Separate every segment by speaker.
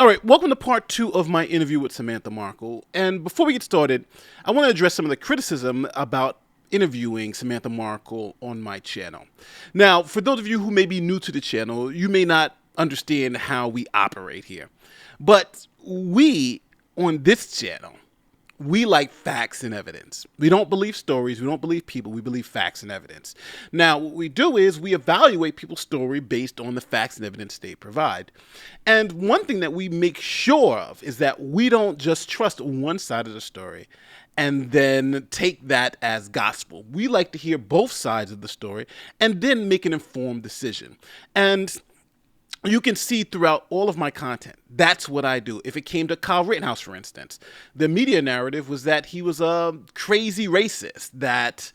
Speaker 1: All right, welcome to part two of my interview with Samantha Markle. And before we get started, I want to address some of the criticism about interviewing Samantha Markle on my channel. Now, for those of you who may be new to the channel, you may not understand how we operate here. But we, on this channel, we like facts and evidence. We don't believe stories. We don't believe people. We believe facts and evidence. Now, what we do is we evaluate people's story based on the facts and evidence they provide. And one thing that we make sure of is that we don't just trust one side of the story and then take that as gospel. We like to hear both sides of the story and then make an informed decision. And you can see throughout all of my content, that's what I do. If it came to Kyle Rittenhouse, for instance, the media narrative was that he was a crazy racist that,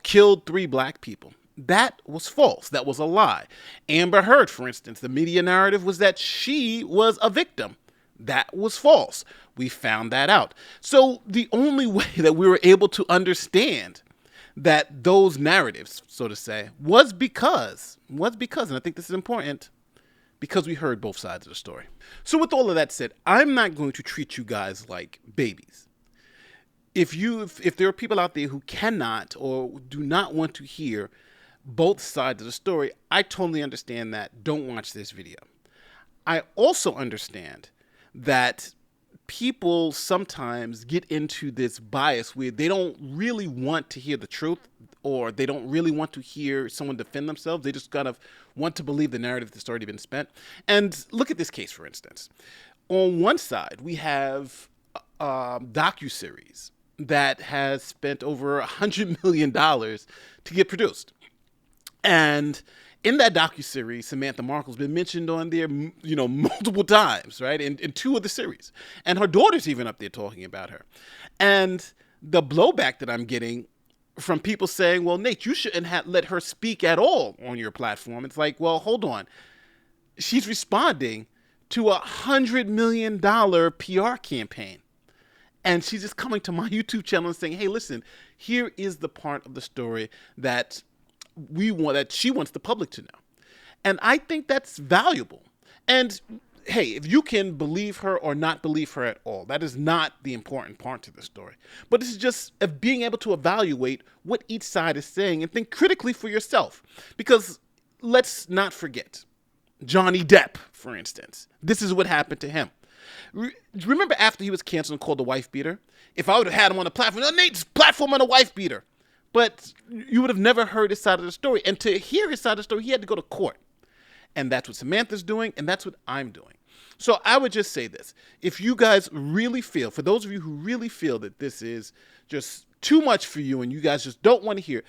Speaker 1: killed 3 black people. That was false. That was a lie. Amber Heard, for instance, the media narrative was that she was a victim. That was false. We found that out. So the only way that we were able to understand that those narratives, so to say, was because, and I think this is important, because we heard both sides of the story. So with all of that said, I'm not going to treat you guys like babies. If there are people out there who cannot or do not want to hear both sides of the story, I totally understand that. Don't watch this video. I also understand that people sometimes get into this bias where they don't really want to hear the truth, or they don't really want to hear someone defend themselves. They just kind of want to believe the narrative that's already been spent. And look at this case, for instance. On one side, we have a docuseries that has spent over $100 million to get produced. And in that docuseries, Samantha Markle's been mentioned on there, multiple times, right? In 2 of the series. And her daughter's even up there talking about her. And the blowback that I'm getting from people saying, well, Nate, you shouldn't have let her speak at all on your platform. It's like, well, hold on. She's responding to $100 million PR campaign. And she's just coming to my YouTube channel and saying, hey, listen, here is the part of the story that she wants the public to know. And I think that's valuable. And hey, if you can believe her or not believe her at all, that is not the important part to the story. But it's just of being able to evaluate what each side is saying and think critically for yourself. Because let's not forget, Johnny Depp, for instance, this is what happened to him. Remember after he was canceled and called a wife beater? If I would have had him on the platform, Nate's platform on a wife beater. But you would have never heard his side of the story. And to hear his side of the story, he had to go to court. And that's what Samantha's doing, and that's what I'm doing. So I would just say this. If you guys really feel, for those of you who really feel that this is just too much for you and you guys just don't want to hear,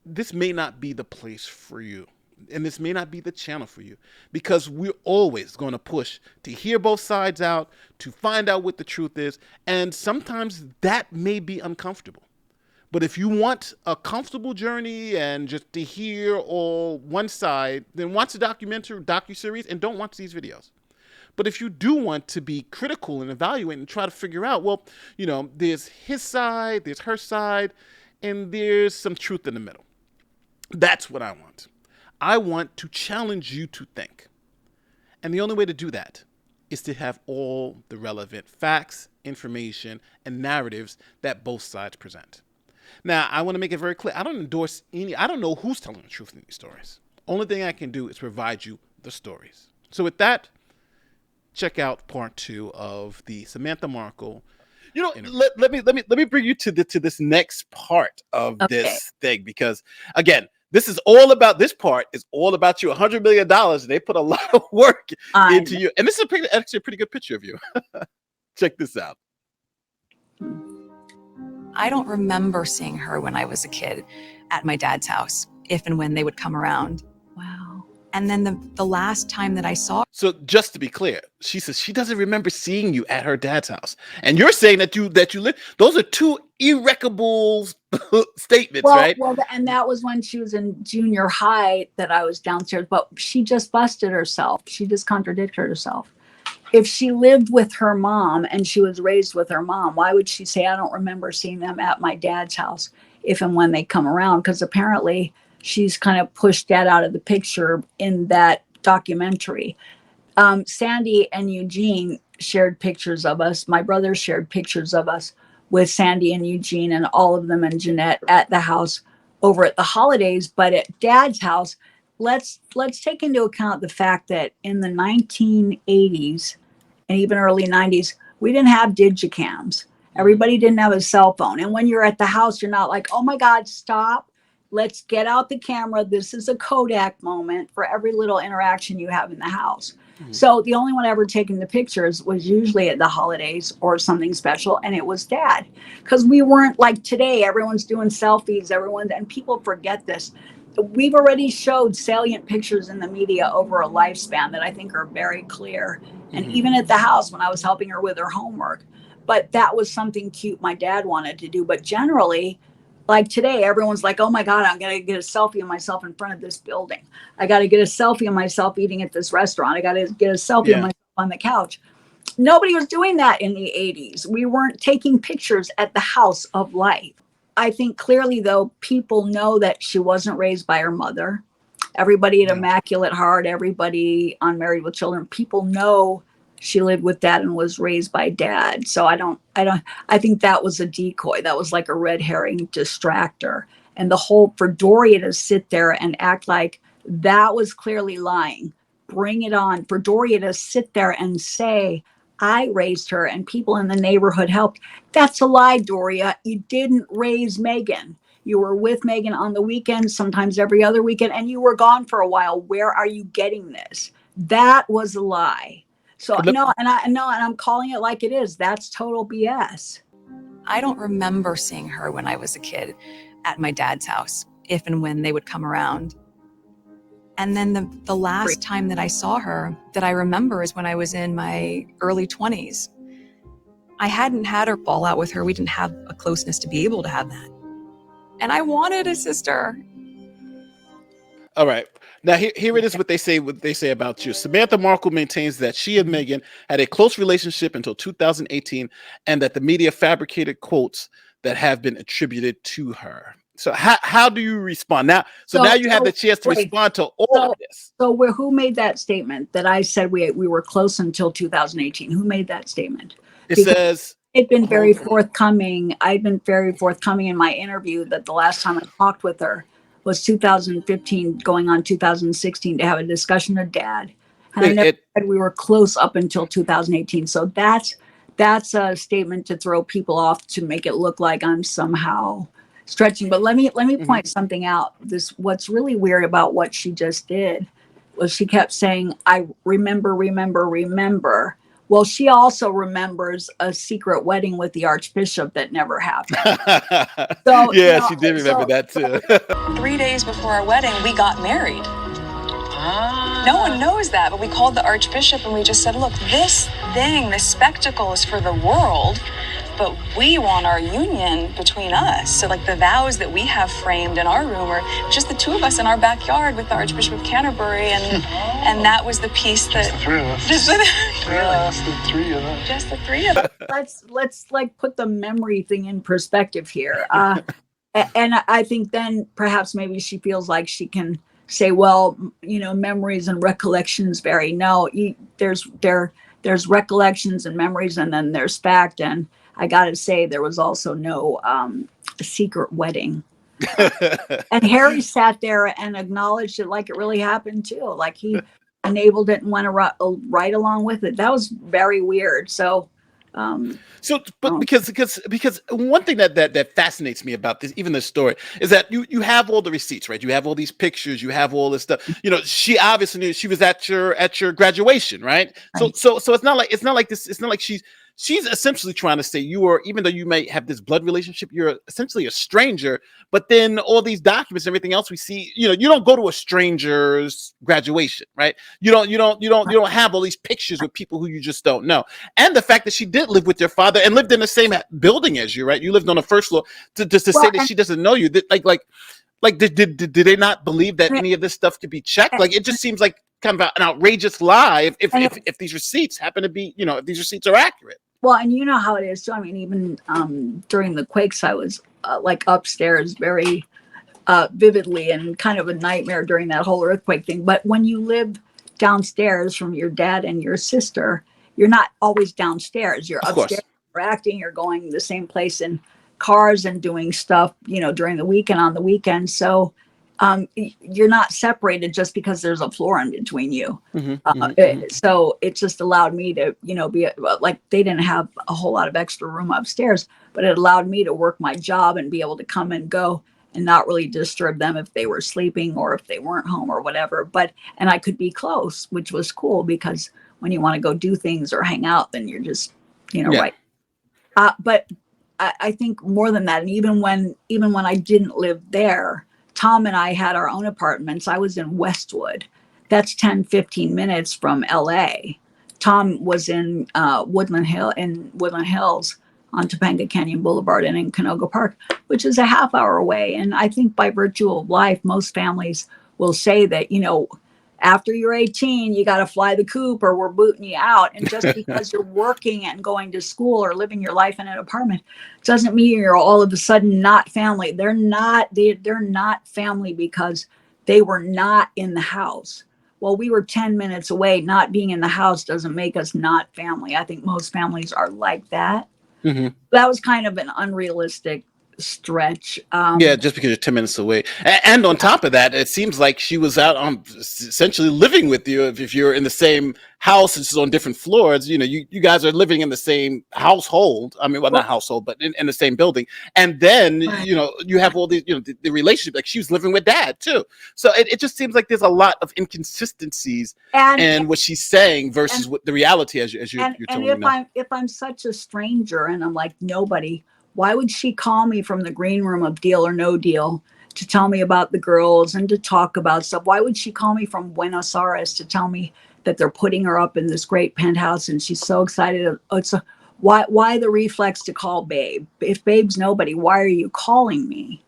Speaker 1: this may not be the place for you. And this may not be the channel for you. Because we're always going to push to hear both sides out, to find out what the truth is. And sometimes that may be uncomfortable. But if you want a comfortable journey and just to hear all one side, then watch the docuseries and don't watch these videos. But if you do want to be critical and evaluate and try to figure out, well, there's his side, there's her side, and there's some truth in the middle. That's what I want. I want to challenge you to think. And the only way to do that is to have all the relevant facts, information, and narratives that both sides present. Now, I want to make it very clear. I don't know who's telling the truth in these stories. Only thing I can do is provide you the stories. So with that, check out part 2 of the Samantha Markle. Let me bring you to this next part of this thing, because again, this part is all about you. $100 million. And they put a lot of work into you. And this is actually a pretty good picture of you. Check this out.
Speaker 2: I don't remember seeing her when I was a kid at my dad's house, if and when they would come around. Wow. And then the last time that I saw her.
Speaker 1: So just to be clear, she says she doesn't remember seeing you at her dad's house. And you're saying that you live. Those are 2 irreconcilable statements, right?
Speaker 3: Well, and that was when she was in junior high that I was downstairs, but she just busted herself. She just contradicted herself. If she lived with her mom and she was raised with her mom, why would she say, I don't remember seeing them at my dad's house if and when they come around? Because apparently she's kind of pushed that out of the picture in that documentary. Sandy and Eugene shared pictures of us. My brother shared pictures of us with Sandy and Eugene and all of them and Jeanette at the house over at the holidays. But at Dad's house, let's take into account the fact that in the 1980s and even early 90s, we didn't have digicams. Everybody didn't have a cell phone. And when you're at the house, you're not like, oh my God, stop. Let's get out the camera. This is a Kodak moment for every little interaction you have in the house. So the only one ever taking the pictures was usually at the holidays or something special, and it was Dad. Because we weren't like today, everyone's doing selfies, and people forget this. We've already showed salient pictures in the media over a lifespan that I think are very clear. And even at the house when I was helping her with her homework. But that was something cute my dad wanted to do. But generally, like today, everyone's like, oh my God, I'm going to get a selfie of myself in front of this building. I got to get a selfie of myself eating at this restaurant. I got to get a selfie of myself on the couch. Nobody was doing that in the 80s. We weren't taking pictures at the house of life. I think clearly, though, people know that she wasn't raised by her mother. Everybody at Immaculate Heart, everybody on Married with Children, people know she lived with Dad and was raised by Dad. So I think that was a decoy. That was like a red herring distractor. And the whole, for Doria to sit there and act like that was clearly lying. Bring it on. For Doria to sit there and say, I raised her and people in the neighborhood helped. That's a lie, Doria. You didn't raise Meghan. You were with Meghan on the weekends, sometimes every other weekend, and you were gone for a while. Where are you getting this? That was a lie. So no, and I'm calling it like it is. That's total BS.
Speaker 2: I don't remember seeing her when I was a kid at my dad's house, if and when they would come around. And then the last time that I saw her that I remember is when I was in my early 20s. I hadn't had her fall out with her. We didn't have a closeness to be able to have that. And I wanted a sister.
Speaker 1: All right. Now here it is what they say about you. Samantha Markle maintains that she and Meghan had a close relationship until 2018 and that the media fabricated quotes that have been attributed to her. So how do you respond now? So now you have the chance to respond to all of this.
Speaker 3: So who made that statement that I said we were close until 2018? Who made that statement?
Speaker 1: It says
Speaker 3: it'd been very forthcoming. I'd been very forthcoming in my interview that the last time I talked with her was 2015 going on 2016 to have a discussion with Dad. And I never said we were close up until 2018. So that's a statement to throw people off to make it look like I'm somehow stretching. But let me point something out. What's really weird about what she just did was she kept saying, I remember. Well, she also remembers a secret wedding with the Archbishop that never happened.
Speaker 1: So, she did remember that too.
Speaker 4: 3 days before our wedding, we got married. No one knows that, but we called the Archbishop and we just said, look, this spectacle is for the world, but we want our union between us. So like the vows that we have framed in our room are just the two of us in our backyard with the Archbishop of Canterbury, and that was the piece that
Speaker 5: just the three of us.
Speaker 4: Just the three of us.
Speaker 3: Let's like put the memory thing in perspective here. And I think then perhaps maybe she feels like she can say, well, memories and recollections vary. No, there's recollections and memories, and then there's fact. And I got to say, there was also no secret wedding. And Harry sat there and acknowledged it like it really happened too. Like he enabled it and went right along with it. That was very weird. So,
Speaker 1: because one thing that fascinates me about this, even this story, is that you have all the receipts, right? You have all these pictures, you have all this stuff. She obviously knew she was at your graduation, right? So it's not like she's essentially trying to say even though you may have this blood relationship, you're essentially a stranger. But then all these documents and everything else we see, you don't go to a stranger's graduation, right? You don't have all these pictures with people who you just don't know. And the fact that she did live with your father and lived in the same building as you, right? You lived on the first floor. To say that she doesn't know you, did they not believe that any of this stuff could be checked? Like it just seems like kind of an outrageous lie if these receipts happen to be, if these receipts are accurate.
Speaker 3: Well, and you know how it is. So, I mean, even during the quakes, I was like upstairs very vividly and kind of a nightmare during that whole earthquake thing. But when you live downstairs from your dad and your sister, you're not always downstairs. You're
Speaker 1: Of
Speaker 3: upstairs,
Speaker 1: course.
Speaker 3: interacting, you're going the same place in cars and doing stuff, during the week and on the weekend. So you're not separated just because there's a floor in between you. So it just allowed me to, be like, they didn't have a whole lot of extra room upstairs, but it allowed me to work my job and be able to come and go and not really disturb them if they were sleeping or if they weren't home or whatever. And I could be close, which was cool, because when you want to go do things or hang out, then you're just,
Speaker 1: Yeah.
Speaker 3: right. But I think more than that, and even when I didn't live there, Tom and I had our own apartments. I was in Westwood. That's 10-15 minutes from LA. Tom was in Woodland Hills on Topanga Canyon Boulevard and in Canoga Park, which is a half hour away. And I think by virtue of life, most families will say that, after you're 18, you got to fly the coop or we're booting you out. And just because you're working and going to school or living your life in an apartment doesn't mean you're all of a sudden not family. They're not family because they were not in the house. Well, we were 10 minutes away. Not being in the house doesn't make us not family. I think most families are like that. That was kind of an unrealistic stretch.
Speaker 1: Yeah, just because you're 10 minutes away. And on top of that, it seems like she was out on essentially living with you. If you're in the same house, it's on different floors, you guys are living in the same household. I mean, well, not household, but in the same building. And then,
Speaker 3: Right.
Speaker 1: you have all these, the relationship, like she was living with dad too. So it just seems like there's a lot of inconsistencies in what she's saying versus what the reality as you're telling me now.
Speaker 3: If I'm such a stranger and I'm like nobody, why would she call me from the green room of Deal or No Deal to tell me about the girls and to talk about stuff? Why would she call me from Buenos Aires to tell me that they're putting her up in this great penthouse and she's so excited? Why the reflex to call Babe? If Babe's nobody, why are you calling me?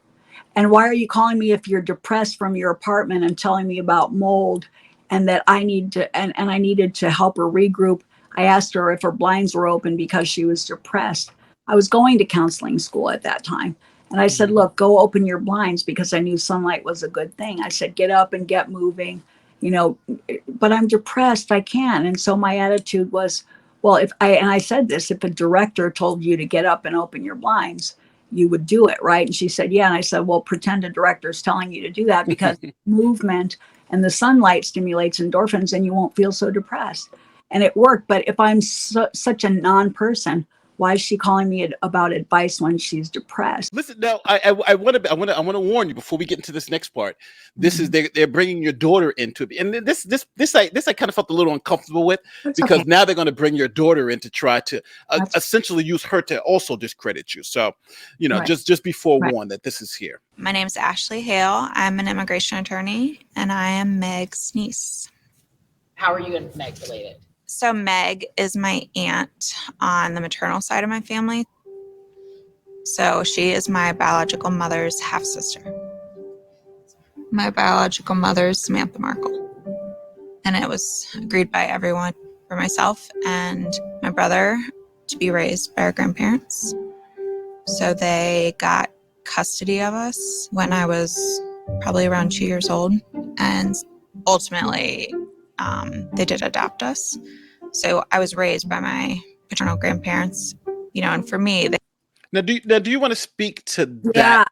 Speaker 3: And why are you calling me if you're depressed from your apartment and telling me about mold and that I need to, and I needed to help her regroup? I asked her if her blinds were open because she was depressed. I was going to counseling school at that time. And I said, look, go open your blinds, because I knew sunlight was a good thing. I said, get up and get moving, but I'm depressed. I can. And so my attitude was, well, and I said this, if a director told you to get up and open your blinds, you would do it, right? And she said, yeah. And I said, well, pretend a director's telling you to do that, because movement and the sunlight stimulates endorphins and you won't feel so depressed. And it worked. But if I'm such a non-person, why is she calling me about advice when she's depressed?
Speaker 1: Listen, now I want to warn you before we get into this next part. This is they're bringing your daughter into it, and this I kind of felt a little uncomfortable with, because now they're going to bring your daughter in to try to essentially use her to also discredit you. So, just be forewarned that this is here.
Speaker 6: My name is Ashley Hale. I'm an immigration attorney, and I am Meg's niece.
Speaker 5: How are you and Meg related?
Speaker 6: So Meg is my aunt on the maternal side of my family. So she is my biological mother's half-sister. My biological mother is Samantha Markle. And it was agreed by everyone, for myself and my brother, to be raised by our grandparents. So they got custody of us when I was probably around 2 years old. And ultimately, they did adopt us. So I was raised by my paternal grandparents, and for me,
Speaker 1: Now, do you want to speak to that?
Speaker 3: Yeah,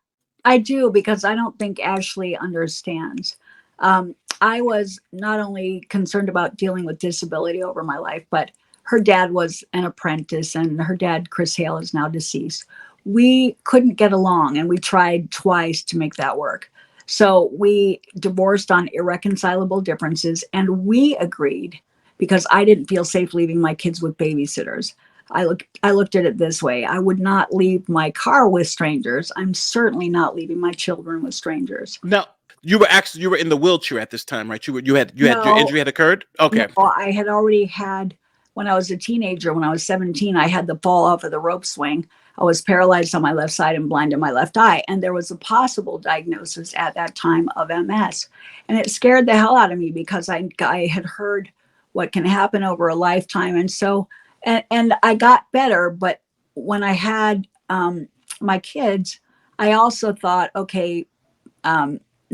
Speaker 3: I do, because I don't think Ashley understands. I was not only concerned about dealing with disability over my life, but her dad was an apprentice, and her dad, Chris Hale, is now deceased. We couldn't get along, and we tried twice to make that work. So we divorced on irreconcilable differences, and we agreed, because I didn't feel safe leaving my kids with babysitters. I looked at it this way. I would not leave my car with strangers. I'm certainly not leaving my children with strangers.
Speaker 1: Now, you were in the wheelchair at this time, right? You had your injury had occurred? Okay.
Speaker 3: No, I had already had, when I was a teenager, when I was 17, I had the fall off of the rope swing. I was paralyzed on my left side and blind in my left eye. And there was a possible diagnosis at that time of MS. And it scared the hell out of me, because I had heard what can happen over a lifetime. And so, and I got better. But when I had my kids, I also thought, okay,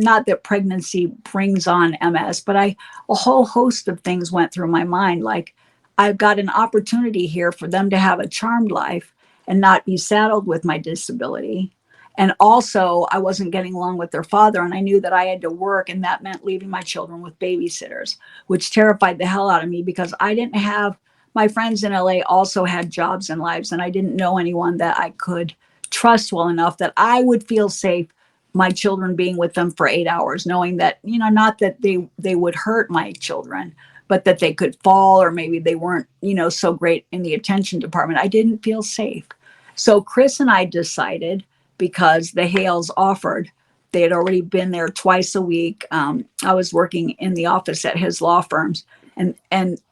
Speaker 3: not that pregnancy brings on MS, but a whole host of things went through my mind. Like, I've got an opportunity here for them to have a charmed life and not be saddled with my disability. And also, I wasn't getting along with their father, and I knew that I had to work, and that meant leaving my children with babysitters, which terrified the hell out of me because I didn't have my friends in LA also had jobs and lives, and I didn't know anyone that I could trust well enough that I would feel safe my children being with them for 8 hours, knowing that, not that they would hurt my children, but that they could fall, or maybe they weren't, so great in the attention department. I didn't feel safe. So Chris and I decided, because the Hales offered, they had already been there twice a week. I was working in the office at his law firms, and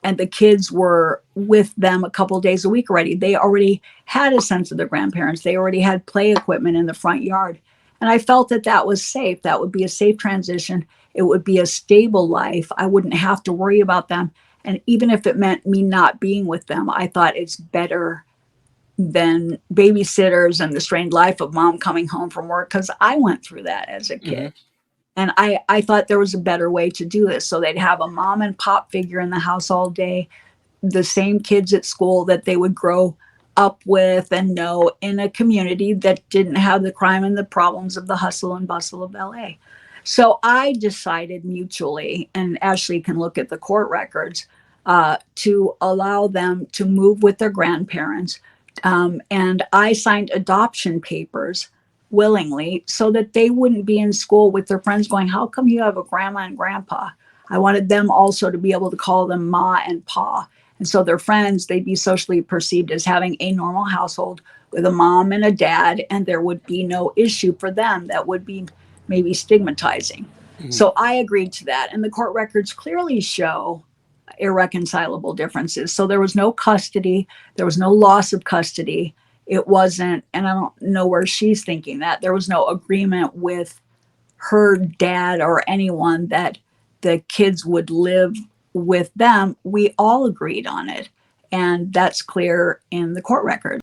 Speaker 3: the kids were with them a couple of days a week already. They already had a sense of their grandparents. They already had play equipment in the front yard. And I felt that that was safe. That would be a safe transition. It would be a stable life. I wouldn't have to worry about them. And even if it meant me not being with them, I thought it's better than babysitters and the strained life of mom coming home from work, because I went through that as a kid. And I thought there was a better way to do this. So they'd have a mom and pop figure in the house all day, the same kids at school that they would grow up with and know in a community that didn't have the crime and the problems of the hustle and bustle of LA. So I decided mutually, and Ashley can look at the court records, to allow them to move with their grandparents. And I signed adoption papers willingly so that they wouldn't be in school with their friends going, how come you have a grandma and grandpa? I wanted them also to be able to call them ma and pa. And so their friends, they'd be socially perceived as having a normal household with a mom and a dad, and there would be no issue for them that would be maybe stigmatizing. So I agreed to that. And the court records clearly show irreconcilable differences. So there was no custody, there was no loss of custody. It wasn't, and I don't know where she's thinking that, there was no agreement with her dad or anyone that the kids would live with them. We all agreed on it. And that's clear in the court record.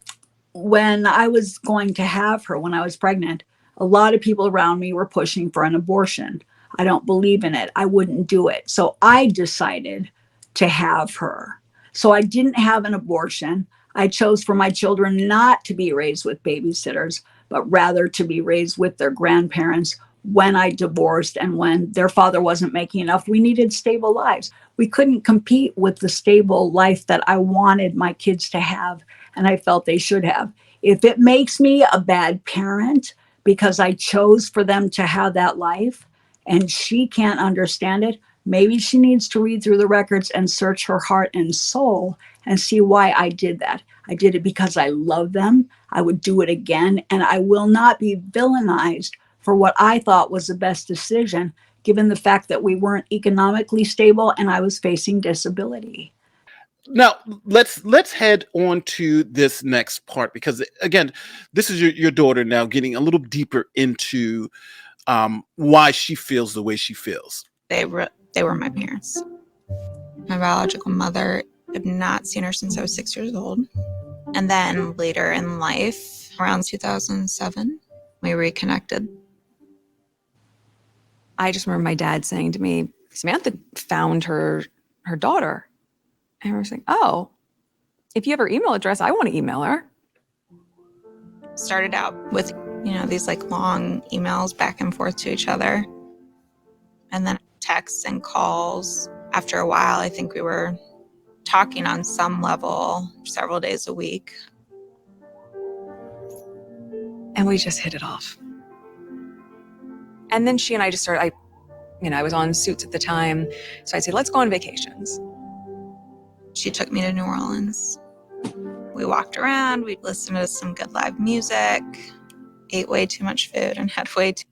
Speaker 3: When I was going to have her, when I was pregnant, a lot of people around me were pushing for an abortion. I don't believe in it. I wouldn't do it. So I decided to have her. So I didn't have an abortion. I chose for my children not to be raised with babysitters, but rather to be raised with their grandparents when I divorced and when their father wasn't making enough. We needed stable lives. We couldn't compete with the stable life that I wanted my kids to have, and I felt they should have. If it makes me a bad parent because I chose for them to have that life and she can't understand it, maybe she needs to read through the records and search her heart and soul and see why I did that. I did it because I love them. I would do it again, and I will not be villainized for what I thought was the best decision, given the fact that we weren't economically stable and I was facing disability.
Speaker 1: Now let's head on to this next part, because again, this is your daughter now getting a little deeper into why she feels the way she feels.
Speaker 6: They were my parents. My biological mother had not seen her since I was 6 years old. And then later in life, around 2007, we reconnected.
Speaker 2: I just remember my dad saying to me, Samantha found her daughter. And I was like, oh, if you have her email address, I want to email her.
Speaker 6: Started out with, these like long emails back and forth to each other. And then texts and calls. After a while, I think we were talking on some level several days a week.
Speaker 2: And we just hit it off. And then she and I just started, I was on Suits at the time. So I'd say, let's go on vacations.
Speaker 6: She took me to New Orleans. We walked around, we listened to some good live music, ate way too much food and had way too.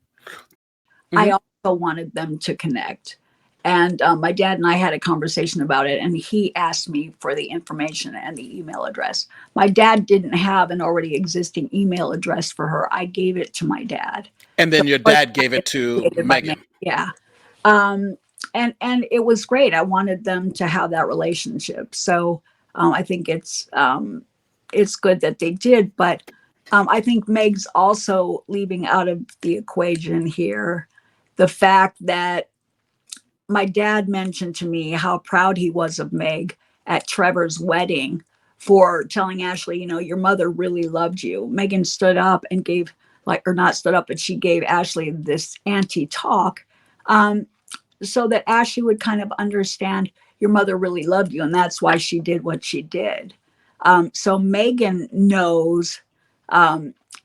Speaker 3: I also wanted them to connect. And my dad and I had a conversation about it, and he asked me for the information and the email address. My dad didn't have an already existing email address for her. I gave it to my dad.
Speaker 1: And then your dad gave it to Meghan.
Speaker 3: Yeah. And it was great. I wanted them to have that relationship. So I think it's good that they did. But I think Meg's also leaving out of the equation here the fact that my dad mentioned to me how proud he was of Meg at Trevor's wedding for telling Ashley, your mother really loved you. Meghan stood up and gave, or not stood up, but she gave Ashley this anti-talk, so that Ashley would kind of understand your mother really loved you, and that's why she did what she did. So Meghan knows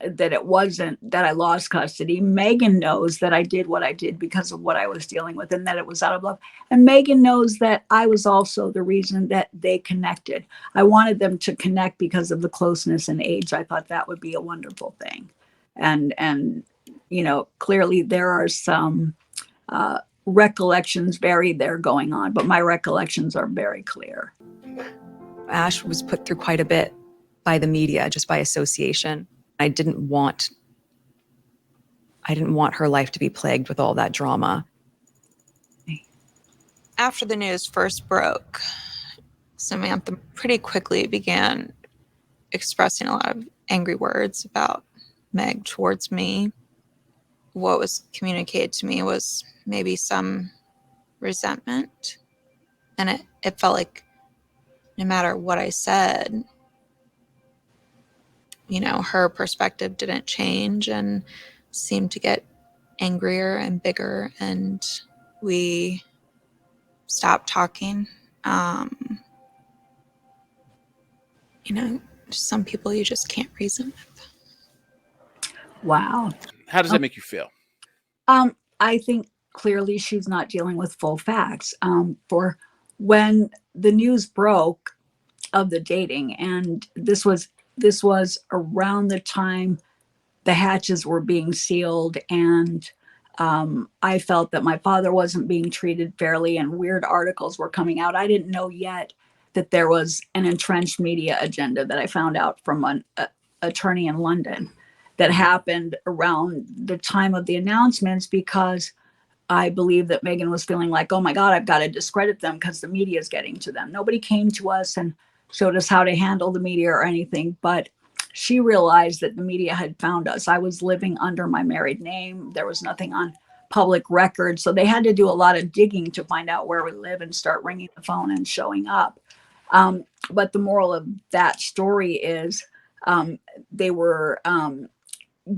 Speaker 3: that it wasn't that I lost custody. Meghan knows that I did what I did because of what I was dealing with and that it was out of love. And Meghan knows that I was also the reason that they connected. I wanted them to connect because of the closeness and age. I thought that would be a wonderful thing. And clearly there are some recollections buried there going on, but my recollections are very clear.
Speaker 2: Ash was put through quite a bit by the media, just by association. I didn't want her life to be plagued with all that drama.
Speaker 6: After the news first broke, Samantha pretty quickly began expressing a lot of angry words about Meg towards me. What was communicated to me was maybe some resentment. And it felt like no matter what I said, her perspective didn't change and seemed to get angrier and bigger, and we stopped talking. Some people you just can't reason with.
Speaker 3: Wow.
Speaker 1: How does that make you feel?
Speaker 3: I think clearly she's not dealing with full facts. For when the news broke of the dating, and this was around the time the hatches were being sealed, and I felt that my father wasn't being treated fairly, and weird articles were coming out. I didn't know yet that there was an entrenched media agenda that I found out from an attorney in London that happened around the time of the announcements, because I believe that Meghan was feeling like, oh my God, I've got to discredit them because the media is getting to them. Nobody came to us and showed us how to handle the media or anything, but she realized that the media had found us. I was living under my married name. There was nothing on public record. So they had to do a lot of digging to find out where we live and start ringing the phone and showing up. But the moral of that story is they were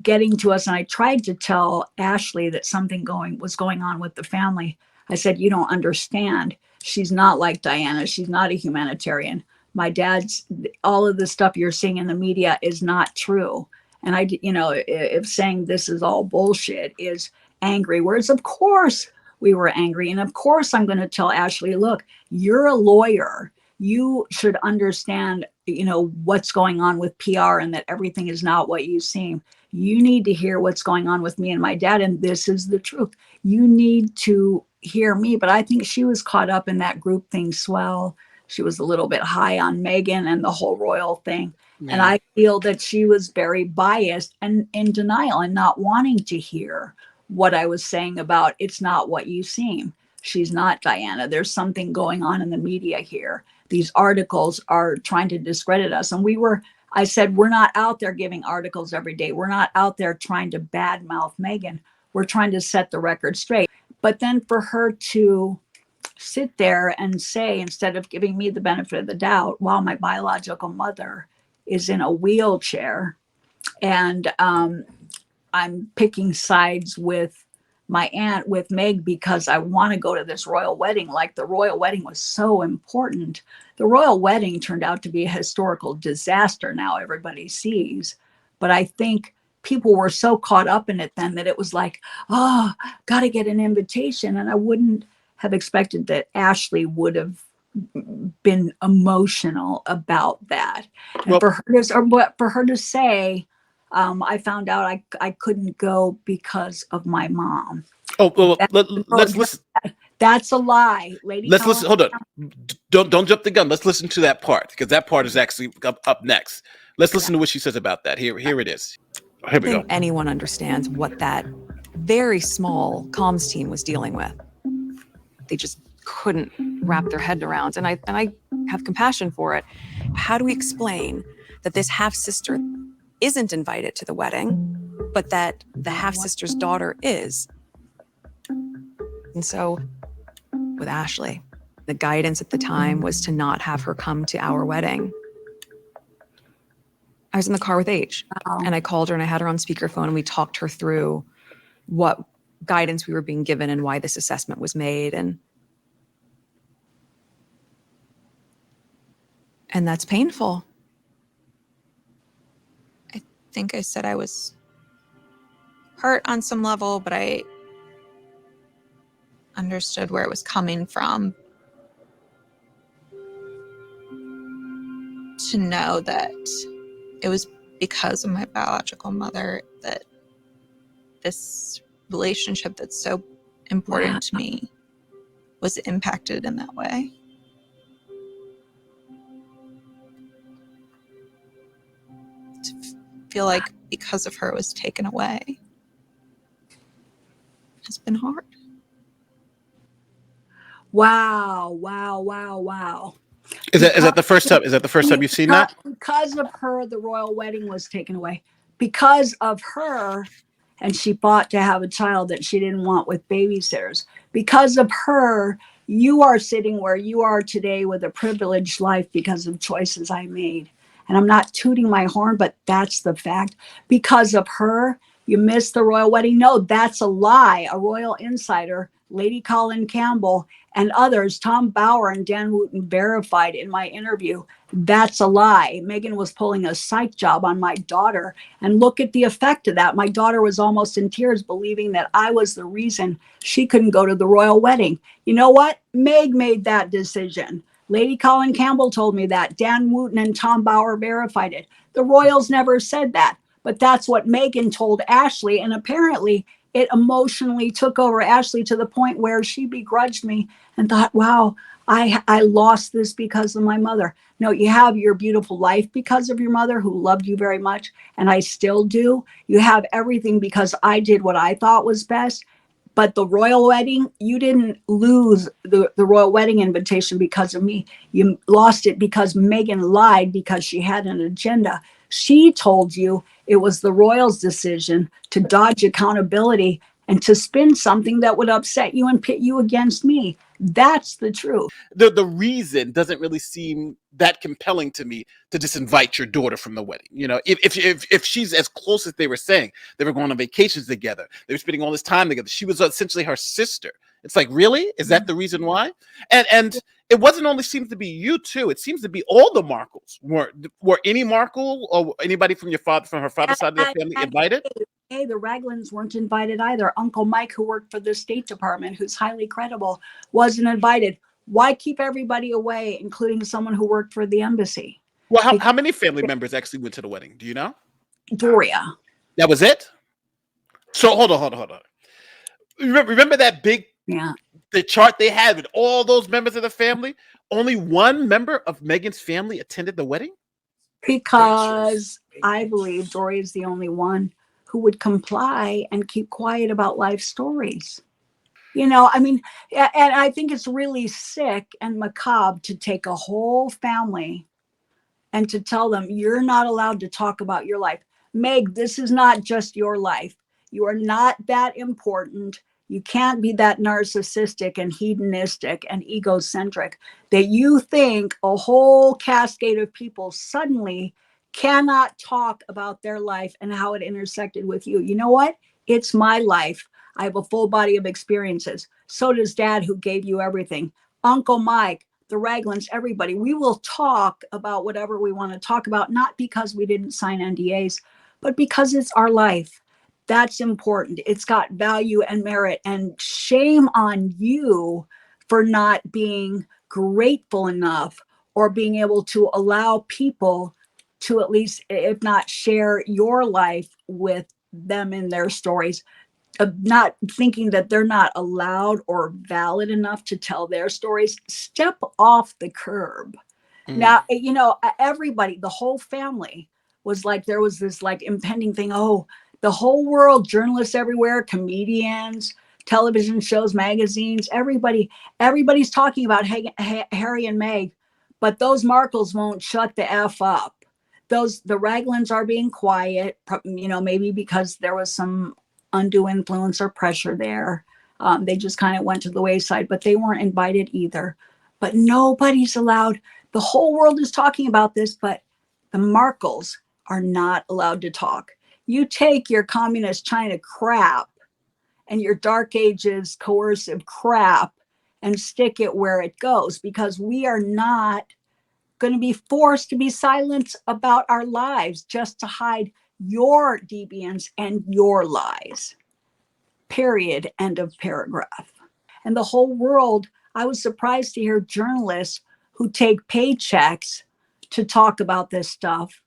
Speaker 3: getting to us. And I tried to tell Ashley that something was going on with the family. I said, you don't understand. She's not like Diana. She's not a humanitarian. My dad's, all of the stuff you're seeing in the media is not true. And if saying this is all bullshit is angry words, of course we were angry. And of course I'm going to tell Ashley, look, you're a lawyer. You should understand, what's going on with PR and that everything is not what you seem. You need to hear what's going on with me and my dad. And this is the truth. You need to hear me. But I think she was caught up in that group thing swell. She was a little bit high on Meghan and the whole royal thing. Yeah. And I feel that she was very biased and in denial and not wanting to hear what I was saying about it's not what you seem. She's not Diana. There's something going on in the media here. These articles are trying to discredit us. And I said, we're not out there giving articles every day. We're not out there trying to badmouth Meghan. We're trying to set the record straight. But then for her to sit there and say, instead of giving me the benefit of the doubt, while my biological mother is in a wheelchair and I'm picking sides with my aunt, with Meg, because I want to go to this royal wedding. Like, the royal wedding was so important. The royal wedding turned out to be a historical disaster. Now everybody sees, but I think people were so caught up in it then that it was like, oh, got to get an invitation. And I wouldn't have expected that Ashley would have been emotional about that. And for her to say, I found out I couldn't go because of my mom.
Speaker 1: Oh, well, let's listen.
Speaker 3: That's a lie, lady.
Speaker 1: Let's listen. Hold on. Don't jump the gun. Let's listen to that part, because that part is actually up next. Let's listen to what she says about that. Here it is. Here we go.
Speaker 2: Anyone understands what that very small comms team was dealing with. They just couldn't wrap their head around, and I have compassion for it. How do we explain that this half-sister isn't invited to the wedding, but that the half-sister's daughter is? And so with Ashley, the guidance at the time was to not have her come to our wedding. I was in the car with H, and I called her and I had her on speakerphone, and we talked her through what guidance we were being given and why this assessment was made. And that's painful.
Speaker 6: I think I said I was hurt on some level, but I understood where it was coming from. To know that it was because of my biological mother that this relationship that's so important to me was impacted in that way. To feel like because of her it was taken away has been hard.
Speaker 3: Wow, wow, wow, wow.
Speaker 1: Is that the first time? Is that the first time you've seen that?
Speaker 3: Because of her, the royal wedding was taken away. Because of her, and she fought to have a child that she didn't want with babysitters. Because of her, you are sitting where you are today with a privileged life because of choices I made. And I'm not tooting my horn, but that's the fact. Because of her, you missed the royal wedding. No, that's a lie. A royal insider, Lady Colin Campbell, and others, Tom Bauer and Dan Wooten, verified in my interview. That's a lie. Meghan was pulling a psych job on my daughter. And look at the effect of that. My daughter was almost in tears, believing that I was the reason she couldn't go to the royal wedding. You know what? Meg made that decision. Lady Colin Campbell told me that. Dan Wooten and Tom Bauer verified it. The royals never said that. But that's what Meghan told Ashley. And apparently it emotionally took over Ashley to the point where she begrudged me and thought, wow, I lost this because of my mother. No, you have your beautiful life because of your mother who loved you very much. And I still do. You have everything because I did what I thought was best. But the royal wedding, you didn't lose the royal wedding invitation because of me. You lost it because Meghan lied because she had an agenda. She told you it was the royals' decision to dodge accountability and to spin something that would upset you and pit you against me. That's the truth.
Speaker 1: The reason doesn't really seem that compelling to me to just invite your daughter from the wedding. You know, if she's as close as they were saying, they were going on vacations together, they were spending all this time together. She was essentially her sister. It's like, really? Is that the reason why? And it wasn't only seems to be you two. It seems to be all the Markles. Were any Markle or anybody from her father's side of the family invited?
Speaker 3: Hey, the Raglins weren't invited either. Uncle Mike, who worked for the State Department, who's highly credible, wasn't invited. Why keep everybody away, including someone who worked for the embassy?
Speaker 1: Well, how many family members actually went to the wedding? Do you know?
Speaker 3: Doria.
Speaker 1: That was it? So hold on. Remember that big the chart they had with all those members of the family? Only one member of Meghan's family attended the wedding?
Speaker 3: Because I believe Doria is the only one who would comply and keep quiet about life stories. You know, I mean, and I think it's really sick and macabre to take a whole family and to tell them you're not allowed to talk about your life. Meg, this is not just your life. You are not that important. You can't be that narcissistic and hedonistic and egocentric that you think a whole cascade of people suddenly cannot talk about their life and how it intersected with you. You know what? It's my life. I have a full body of experiences. So does Dad, who gave you everything. Uncle Mike, the Raglins, everybody. We will talk about whatever we want to talk about, not because we didn't sign NDAs, but because it's our life. That's important. It's got value and merit. And shame on you for not being grateful enough or being able to allow people to at least, if not share your life with them in their stories, not thinking that they're not allowed or valid enough to tell their stories. Step off the curb. Now, you know, everybody, the whole family was like, there was this like impending thing. Oh, the whole world, journalists everywhere, comedians, television shows, magazines, everybody's talking about Harry and Meg, but those Markles won't shut the F up. The Raglins are being quiet, you know, maybe because there was some undue influence or pressure there. They just kind of went to the wayside, but they weren't invited either. But nobody's allowed. The whole world is talking about this, but the Markles are not allowed to talk. You take your communist China crap and your dark ages coercive crap and stick it where it goes, because we are not going to be forced to be silent about our lives just to hide your deviance and your lies. Period. End of paragraph. And the whole world, I was surprised to hear journalists who take paychecks to talk about this stuff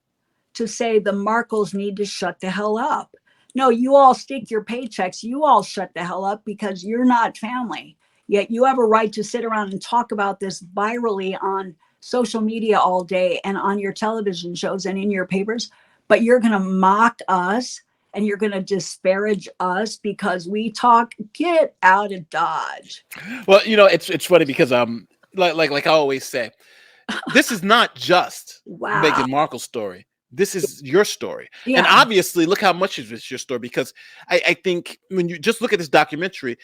Speaker 3: to say the Markles need to shut the hell up. No, you all stick your paychecks. You all shut the hell up because you're not family. Yet you have a right to sit around and talk about this virally on social media all day and on your television shows and in your papers. But you're going to mock us and you're going to disparage us because we talk. Get out of Dodge.
Speaker 1: Well, you know, it's funny because like I always say, this is not just
Speaker 3: Wow.
Speaker 1: Meghan Markle's story. This is your story.
Speaker 3: Yeah.
Speaker 1: And obviously, look how much is your story, because I think when you just look at this documentary,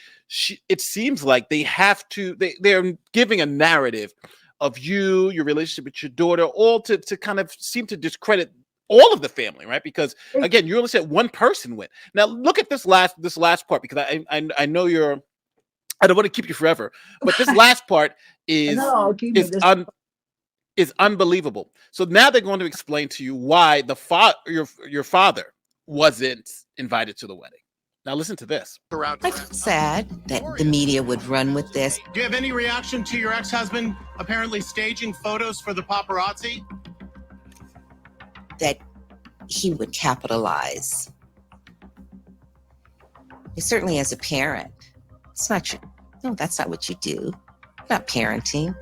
Speaker 1: it seems like they have to, they're giving a narrative of you, your relationship with your daughter, all to kind of seem to discredit all of the family, right? Because again, you only said one person went. Now look at this last part, because I know I don't want to keep you forever, but this last part is unbelievable. So now they're going to explain to you why your father wasn't invited to the wedding. Now listen to this.
Speaker 7: I feel sad that the media would run with this.
Speaker 8: Do you have any reaction to your ex-husband apparently staging photos for the paparazzi?
Speaker 7: That he would capitalize. Certainly as a parent. It's not true. No, that's not what you do. Not parenting.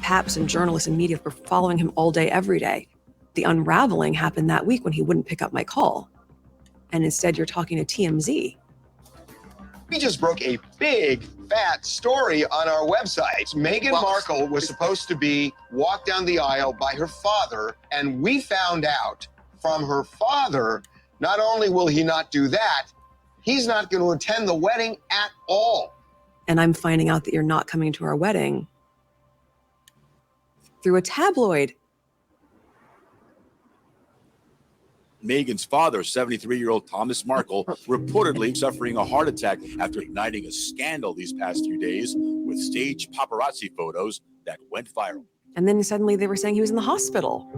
Speaker 9: Paps and journalists and media were following him all day, every day. The unraveling happened that week when he wouldn't pick up my call. And instead, you're talking to TMZ.
Speaker 10: We just broke a big, fat story on our website. Meghan Markle was supposed to be walked down the aisle by her father, and we found out from her father, not only will he not do that, he's not going to attend the wedding at all.
Speaker 9: And I'm finding out that you're not coming to our wedding through a tabloid.
Speaker 11: Meghan's father, 73-year-old Thomas Markle, reportedly suffering a heart attack after igniting a scandal these past few days with staged paparazzi photos that went viral.
Speaker 9: And then suddenly they were saying he was in the hospital.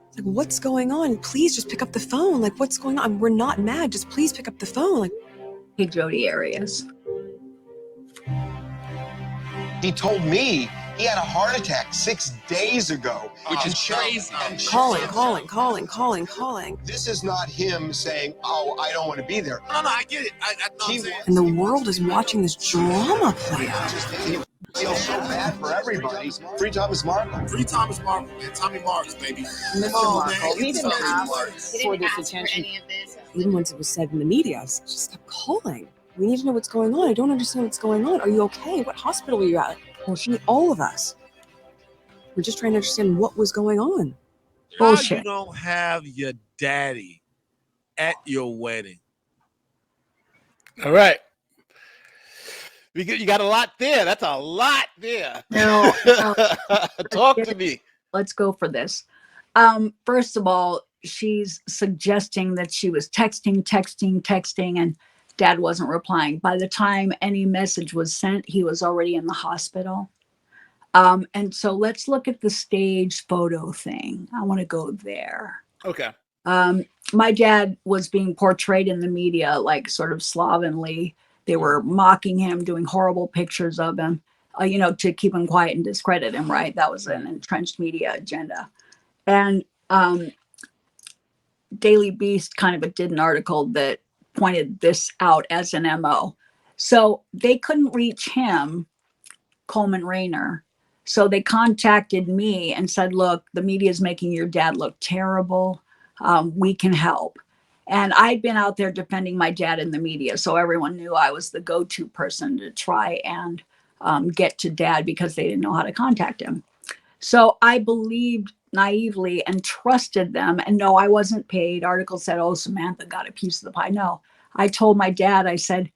Speaker 9: It's like, what's going on? Please just pick up the phone. Like, what's going on? We're not mad. Just please pick up the phone. Like,
Speaker 3: Hey, Jody Arias.
Speaker 10: He told me he had a heart attack 6 days ago.
Speaker 8: Which is crazy.
Speaker 9: calling.
Speaker 10: This is not him saying, oh, I don't want to be there.
Speaker 8: No, I get it. I know what I'm saying.
Speaker 9: And the world is watching this drama play out.
Speaker 10: I feel so bad for everybody. Free Thomas Markle.
Speaker 8: Free Thomas Markle, man. Tommy Marks, baby.
Speaker 5: Mr. Markle, he didn't ask for this attention.
Speaker 9: Even once it was said in the media, I just kept calling. We need to know what's going on. I don't understand what's going on. Are you okay? What hospital were you at? Bullshit. All of us. We're just trying to understand what was going on.
Speaker 3: Bullshit.
Speaker 12: How you don't have your daddy at your wedding?
Speaker 1: All right. You got a lot there. That's a lot there.
Speaker 3: No.
Speaker 1: Talk to me.
Speaker 3: Let's go for this. First of all, she's suggesting that she was texting, and Dad wasn't replying. By the time any message was sent, he was already in the hospital. And so let's look at the stage photo thing. I want to go there.
Speaker 1: Okay.
Speaker 3: My dad was being portrayed in the media like sort of slovenly. They were mocking him, doing horrible pictures of him, to keep him quiet and discredit him, right? That was an entrenched media agenda. And Daily Beast kind of did an article that pointed this out as an MO. So they couldn't reach him, Coleman Rayner. So they contacted me and said, look, the media is making your dad look terrible. We can help. And I'd been out there defending my dad in the media. So everyone knew I was the go-to person to try and get to Dad because they didn't know how to contact him. So I believed naively and trusted them. And no, I wasn't paid. Article said, oh, Samantha got a piece of the pie. No, I told my dad, I said,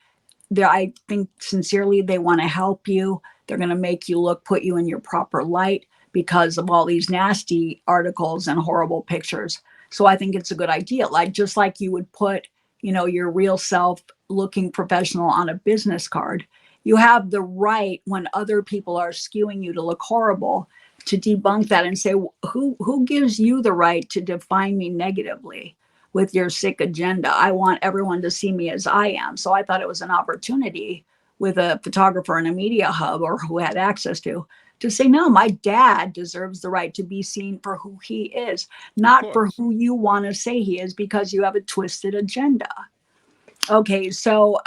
Speaker 3: I think sincerely they want to help you. They're going to make you look, put you in your proper light because of all these nasty articles and horrible pictures. So I think it's a good idea. Like, just like you would put, your real self looking professional on a business card, you have the right, when other people are skewing you to look horrible, to debunk that and say, who gives you the right to define me negatively with your sick agenda? I want everyone to see me as I am. So I thought it was an opportunity with a photographer in a media hub, or who had access to say, no, my dad deserves the right to be seen for who he is, not for who you want to say he is because you have a twisted agenda. Okay, so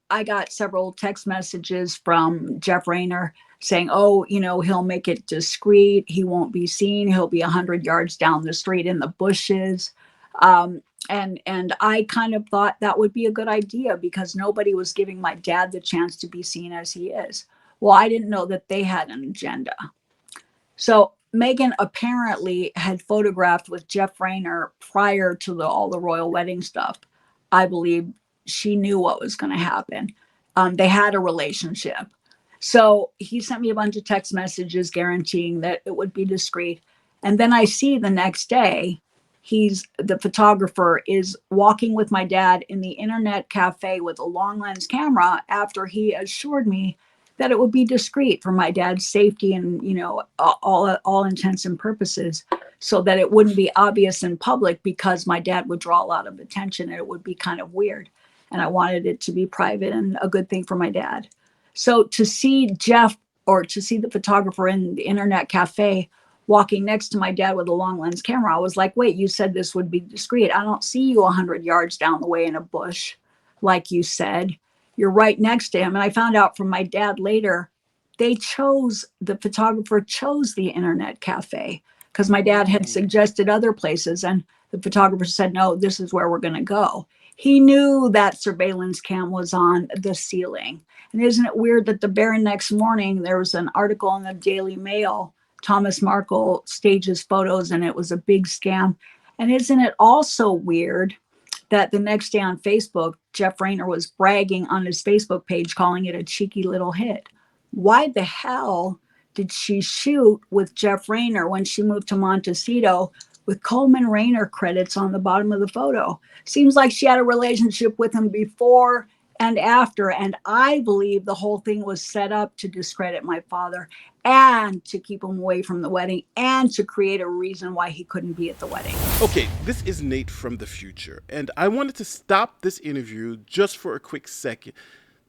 Speaker 3: I got several text messages from Jeff Rayner saying, oh, he'll make it discreet. He won't be seen. He'll be 100 yards down the street in the bushes. And I kind of thought that would be a good idea because nobody was giving my dad the chance to be seen as he is. Well, I didn't know that they had an agenda. So Meghan apparently had photographed with Jeff Rayner prior to all the royal wedding stuff. I believe she knew what was going to happen. They had a relationship. So he sent me a bunch of text messages guaranteeing that it would be discreet. And then I see the next day, the photographer is walking with my dad in the internet cafe with a long lens camera after he assured me that it would be discreet for my dad's safety and, all intents and purposes, so that it wouldn't be obvious in public because my dad would draw a lot of attention and it would be kind of weird. And I wanted it to be private and a good thing for my dad. So to see Jeff, or to see the photographer in the internet cafe walking next to my dad with a long lens camera, I was like, wait, you said this would be discreet. I don't see you 100 yards down the way in a bush, like you said. You're right next to him. And I found out from my dad later, the photographer chose the internet cafe because my dad had suggested other places. And the photographer said, no, this is where we're going to go. He knew that surveillance cam was on the ceiling. And isn't it weird that the very next morning, there was an article in the Daily Mail, Thomas Markle stages photos, and it was a big scam. And isn't it also weird that the next day on Facebook, Jeff Rayner was bragging on his Facebook page, calling it a cheeky little hit? Why the hell did she shoot with Jeff Rayner when she moved to Montecito with Coleman Rayner credits on the bottom of the photo? Seems like she had a relationship with him before and after. And I believe the whole thing was set up to discredit my father and to keep him away from the wedding and to create a reason why he couldn't be at the wedding.
Speaker 1: Okay, this is Nate from the future, and I wanted to stop this interview just for a quick second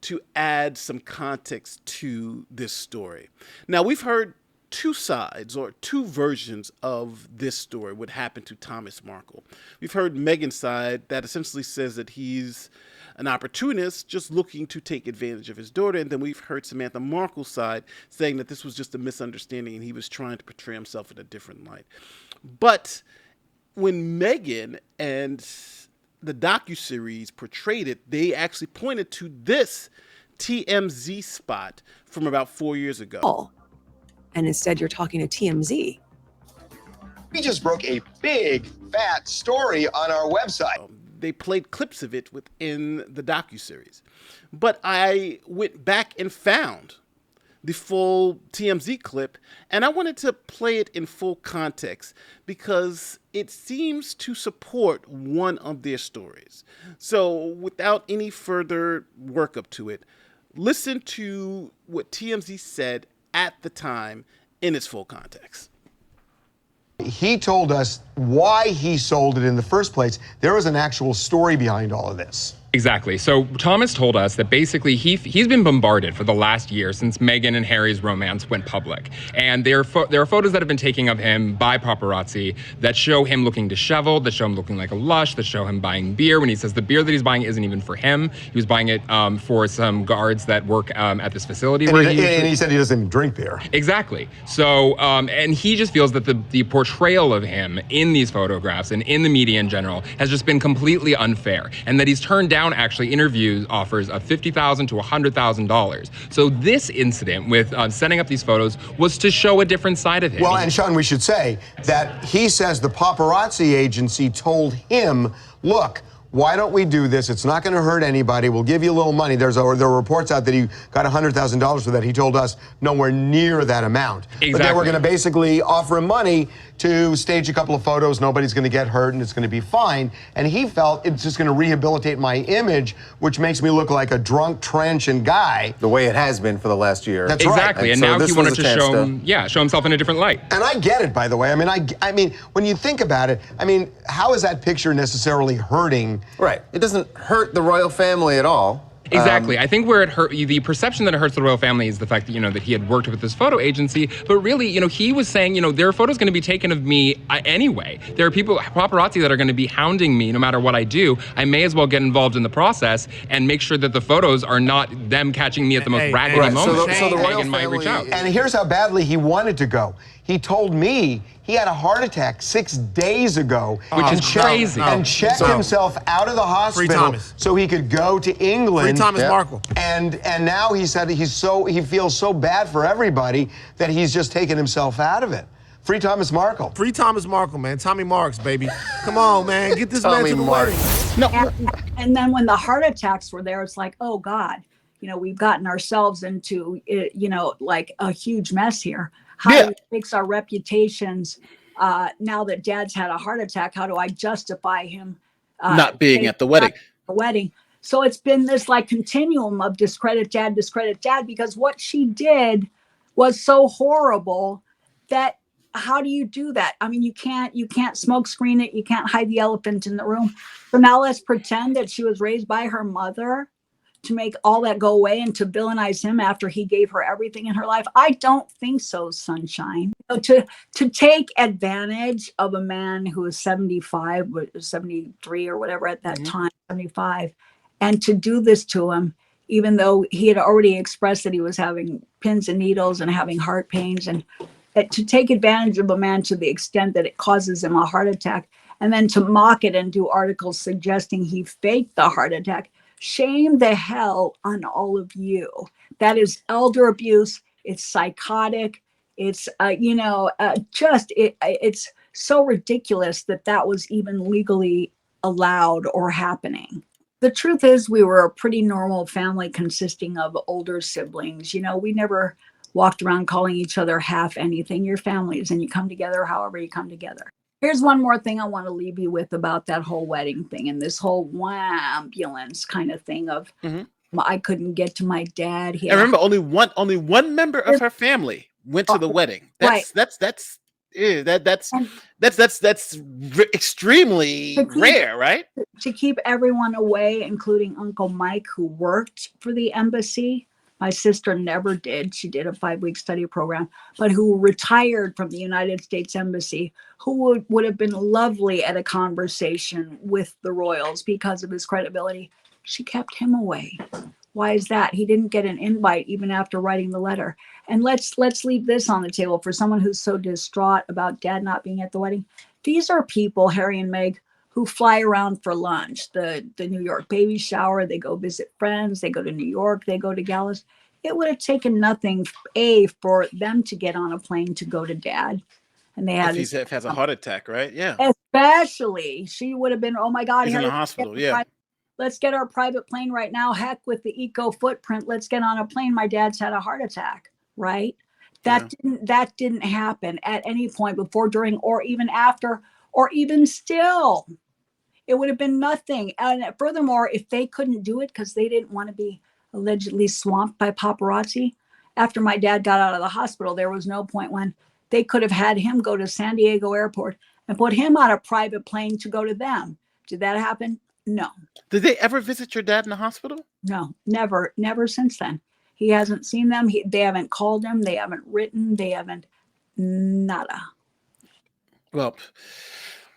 Speaker 1: to add some context to this story. Now, we've heard two sides or two versions of this story, what happened to Thomas Markle. We've heard Meghan's side that essentially says that he's an opportunist just looking to take advantage of his daughter. And then we've heard Samantha Markle's side saying that this was just a misunderstanding and he was trying to portray himself in a different light. But when Meghan and the docuseries portrayed it, they actually pointed to this TMZ spot from about 4 years ago.
Speaker 9: And instead you're talking to TMZ.
Speaker 10: We just broke a big, fat story on our website.
Speaker 1: They played clips of it within the docuseries. But I went back and found the full TMZ clip, and I wanted to play it in full context because it seems to support one of their stories. So without any further workup to it, listen to what TMZ said at the time in its full context.
Speaker 10: He told us why he sold it in the first place. There was an actual story behind all of this.
Speaker 13: Exactly. So Thomas told us that basically he's been bombarded for the last year since Meghan and Harry's romance went public. And there are photos that have been taken of him by paparazzi that show him looking disheveled, that show him looking like a lush, that show him buying beer when he says the beer that he's buying isn't even for him. He was buying it for some guards that work at this facility.
Speaker 10: And he said he doesn't even drink beer.
Speaker 13: Exactly. So, and he just feels that the portrayal of him in these photographs and in the media in general has just been completely unfair, and that he's turned down actually interview offers of $50,000 to $100,000. So this incident with setting up these photos was to show a different side of him.
Speaker 10: Well, and Sean, we should say that he says the paparazzi agency told him, look, why don't we do this? It's not going to hurt anybody. We'll give you a little money. There are reports out that he got $100,000 for that. He told us nowhere near that amount.
Speaker 13: Exactly.
Speaker 10: But they were going to basically offer him money to stage a couple of photos. Nobody's going to get hurt and it's going to be fine. And he felt it's just going to rehabilitate my image, which makes me look like a drunk, transient guy.
Speaker 14: The way it has been for the last year.
Speaker 10: That's
Speaker 13: Exactly.
Speaker 10: right.
Speaker 13: And
Speaker 14: so
Speaker 13: now he wanted to
Speaker 14: chance
Speaker 13: show himself in a different light.
Speaker 10: And I get it, by the way. I mean, when you think about it, how is that picture necessarily hurting?
Speaker 14: Right. It doesn't hurt the royal family at all.
Speaker 13: Exactly. I think where it hurt, the perception that it hurts the royal family is the fact that, that he had worked with this photo agency. But really, he was saying, there are photos going to be taken of me anyway. There are paparazzi that are going to be hounding me no matter what I do. I may as well get involved in the process and make sure that the photos are not them catching me at the most raggedy moment.
Speaker 14: So the royal
Speaker 13: Meghan might reach out.
Speaker 10: And here's how badly he wanted to go. He told me he had a heart attack 6 days ago.
Speaker 13: Which is crazy.
Speaker 10: And checked himself out of the hospital so he could go to England.
Speaker 12: Free Thomas Markle.
Speaker 10: And now he said he feels so bad for everybody that he's just taken himself out of it. Free Thomas Markle.
Speaker 12: Free Thomas Markle, man. Tommy Marks, baby. Come on, man. Get this man to the wedding.
Speaker 3: No. And then when the heart attacks were there, it's like, oh God, we've gotten ourselves into, like a huge mess here. How do we fix our reputations now that Dad's had a heart attack? How do I justify him
Speaker 1: not being at the wedding?
Speaker 3: So it's been this like continuum of discredit Dad, because what she did was so horrible that how do you do that? I mean, you can't smoke screen it. You can't hide the elephant in the room. So now let's pretend that she was raised by her mother to make all that go away and to villainize him after he gave her everything in her life. I don't think so, Sunshine. To take advantage of a man who is 75, 73 or whatever at that time, 75, and to do this to him, even though he had already expressed that he was having pins and needles and having heart pains, and to take advantage of a man to the extent that it causes him a heart attack, and then to mock it and do articles suggesting he faked the heart attack. Shame the hell on all of you. That is elder abuse. It's psychotic. It's, it's so ridiculous that was even legally allowed or happening. The truth is we were a pretty normal family consisting of older siblings. We never walked around calling each other half anything. Your families, and you come together however you come together. Here's one more thing I want to leave you with about that whole wedding thing and this whole ambulance kind of thing of I couldn't get to my dad.
Speaker 1: I remember only one member of her family went to the wedding. That's extremely rare, right?
Speaker 3: To keep everyone away, including Uncle Mike, who worked for the embassy. My sister never did. She did a 5-week study program, but who retired from the United States Embassy, who would have been lovely at a conversation with the royals because of his credibility. She kept him away. Why is that? He didn't get an invite even after writing the letter. And let's leave this on the table for someone who's so distraught about Dad not being at the wedding. These are people, Harry and Meg, who fly around for lunch, the New York baby shower, they go visit friends, they go to New York, they go to galas. It would have taken nothing, for them to get on a plane to go to Dad. And they had
Speaker 1: he has a heart attack, right? Yeah.
Speaker 3: Especially, she would have been, oh my God.
Speaker 1: He's in the hospital, yeah.
Speaker 3: Let's get our private plane right now. Heck with the eco footprint. Let's get on a plane. My dad's had a heart attack, right? That didn't happen at any point before, during, or even after, or even still. It would have been nothing. And furthermore, if they couldn't do it because they didn't want to be allegedly swamped by paparazzi, after my dad got out of the hospital, there was no point when they could have had him go to San Diego airport and put him on a private plane to go to them. Did that happen? No.
Speaker 1: Did they ever visit your dad in the hospital?
Speaker 3: No, never since then. He hasn't seen them. They haven't called him. They haven't written. They haven't nada.
Speaker 1: Well,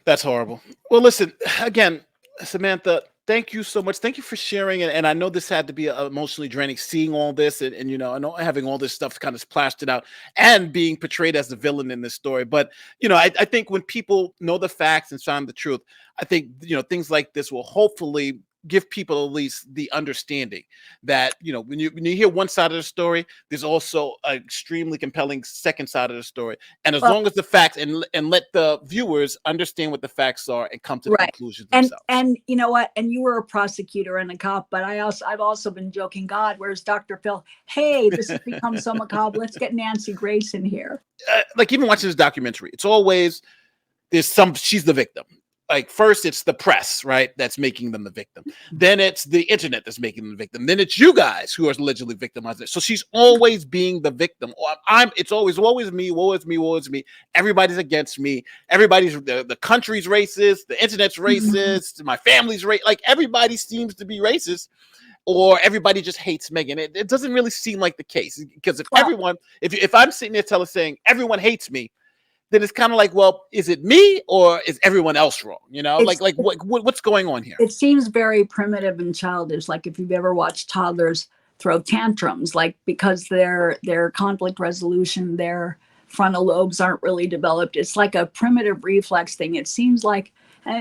Speaker 1: that's horrible. Well, listen, again, Samantha, thank you so much. Thank you for sharing. And I know this had to be emotionally draining, seeing all this and I know having all this stuff kind of plastered out and being portrayed as the villain in this story. But, I think when people know the facts and find the truth, I think, things like this will hopefully give people at least the understanding that, you know, when you hear one side of the story, there's also an extremely compelling second side of the story. And as
Speaker 3: Well,
Speaker 1: long as the facts and let the viewers understand what the facts are and come to the
Speaker 3: right.
Speaker 1: conclusions
Speaker 3: And
Speaker 1: themselves.
Speaker 3: and you know what? And you were a prosecutor and a cop, but I've also been joking, God, where's Dr. Phil? Hey, this has become so macabre. Let's get Nancy Grace in here.
Speaker 1: Like even watching this documentary, it's always she's the victim. Like first it's the press, right, that's making them the victim. Then it's the internet that's making them the victim. Then it's you guys who are allegedly victimized. So she's always being the victim. It's always woe is me, woe is me, woe is me. Everybody's against me. Everybody's the country's racist, the internet's racist, my family's racist. Like everybody seems to be racist, or everybody just hates Meghan. It doesn't really seem like the case, because if I'm sitting there saying everyone hates me, then it's kind of like, well, is it me or is everyone else wrong? You know, what's going on here?
Speaker 3: It seems very primitive and childish. Like if you've ever watched toddlers throw tantrums, like because their conflict resolution, their frontal lobes aren't really developed. It's like a primitive reflex thing. It seems like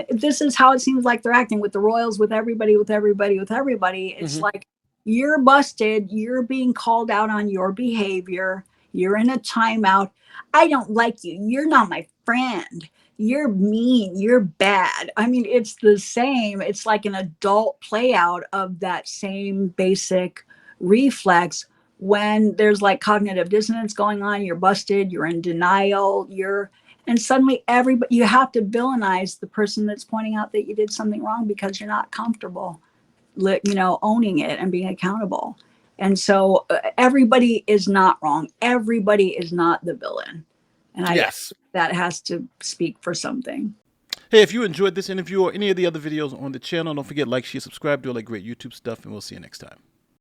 Speaker 3: this is how it seems like they're acting with the royals, with everybody, with everybody, with everybody. It's like, you're busted. You're being called out on your behavior. You're in a timeout. I don't like you. You're not my friend. You're mean. You're bad. I mean, it's the same. It's like an adult play out of that same basic reflex. When there's like cognitive dissonance going on, you're busted, you're in denial, and suddenly you have to villainize the person that's pointing out that you did something wrong because you're not comfortable, owning it and being accountable. And so everybody is not wrong. Everybody is not the villain. And
Speaker 1: Yes,
Speaker 3: that has to speak for something.
Speaker 1: Hey, if you enjoyed this interview or any of the other videos on the channel, don't forget, like, share, subscribe, do all that great YouTube stuff, and we'll see you next time.